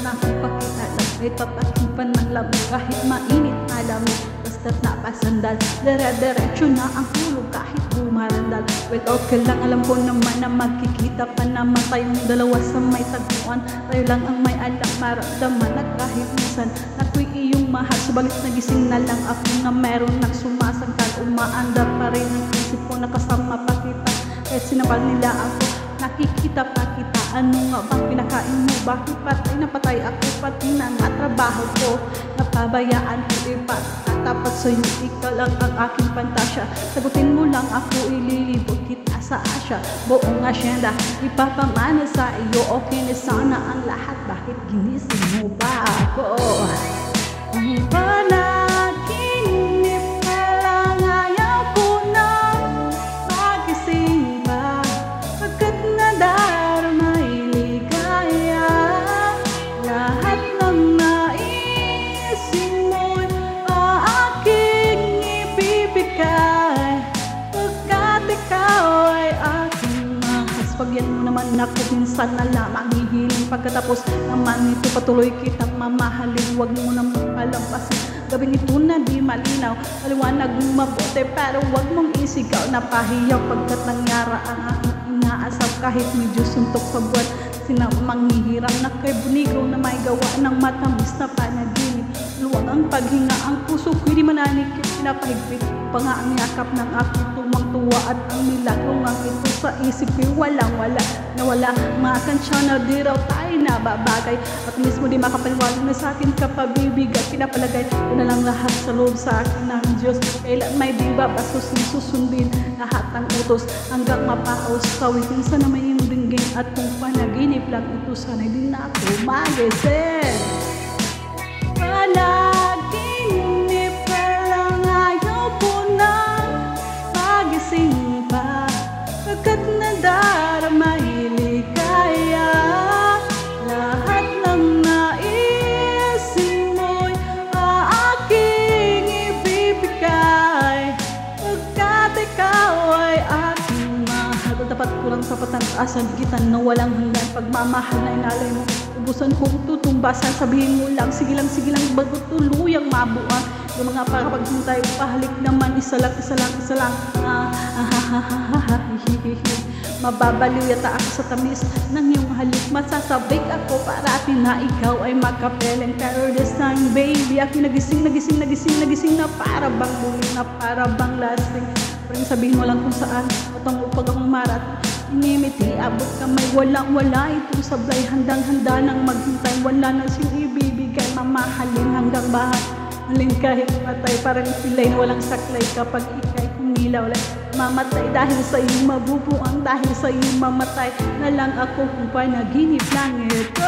na pakialam, may tatakipan ng lamig kahit mainit na lamig. Basta't napasandal, dire-diretso na ang hulog kahit bumarandal. Well, okay lang, alam ko naman na magkikita pa naman tayong dalawa sa may tagpuan. Tayo lang ang may alam, maramdaman at kahit minsan ako'y iyong mahal. Subalit nagising na lang ako na meron nagsumasangkal. Umaandar pa rin ang isip ko, nakasama pa kita kahit sinabal nila ako. Nakikita pa kita, ano nga bang pinakain mo? Bakit patay na patay ako, pati na nga trabaho ko. Napabayaan ko ipatatapat sa'yo, ikaw lang ang aking pantasya. Sagutin mo lang ako, ililibot kita sa asya. Buong asyenda, ipapamana sa iyo, okay na sana ang lahat. Bakit ginising mo ba ako? Ang panaginip na lang, ayaw ko na magising pa. Pagkat nadarma'y ligaya, lahat ng naisin mo'y aking ibibigay. Pagkat ikaw ay aking mahal. Pagyan mo naman ako, minsan na lamang hihiling. Pagkatapos naman ito, patuloy kitang mamahalin. Huwag mo nang palampasin gabing ito na di malinaw. Maliwanag mong mabuti, pero huwag mong isigaw. Napahiyaw pagkat nangyara ang aking inaasap. Kahit medyo suntok sa buwan, sinamang hihirang na kay bunigaw na may gawa ng matamis na panaginip. Luwag ang paghinga, ang puso ko'y di mananikip. Pinapahigpit pa nga ang yakap ng aking tumang-tuwa. At ang milagro nga ito sa isip ko'y walang-wala. Nawala, makansya na di raw tayo nababagay. At mismo di makapaniwala na sa akin ka pabibigay. Pinapalagay ko na lang lahat sa loob sa akin ng Diyos. Kailan may di ba bastos na susundin lahat ng utos, hanggang mapaos kawitin. Sana may iyong dinggin at kung panaginip lang ito, sana'y din na ako magising. Panaginip ka lang, ayaw ko na magising pa. Pagkat nadarma'y ligaya, lahat ng naisin mo'y aking ibibigay. Pagkat ikaw ay aking mahal. Dapat kurang sapat ang asagitan na walang hanggan. Pagmamahal na inalay mo, ubusan kong tutumbasan. Sabihin mo lang, sige lang bago tuluyang mabuang. Yung mga pagkapaghintay, pahalik naman, isa lang. Mababaliw yata ako sa tamis ng iyong halik. Masasabik ako parati na ikaw ay magkapeling. Pero this time, baby, aking nagising na para bang muli, na para bang lasting. Pero sabihin mo lang kung saan atong upag ang marat. Inimiti, abot kamay, walang-wala itong sablay. Handang-handa nang maghintay, wala na siyang ibibigay. Mamahalin hanggang bahat, halin kahit matay. Parang pilay na walang saklay kapag ikay kumilaw lang. Mamatay dahil sa iyo, mabubuang dahil sa iyo, mamatay na lang ako kung panaginip lang ito.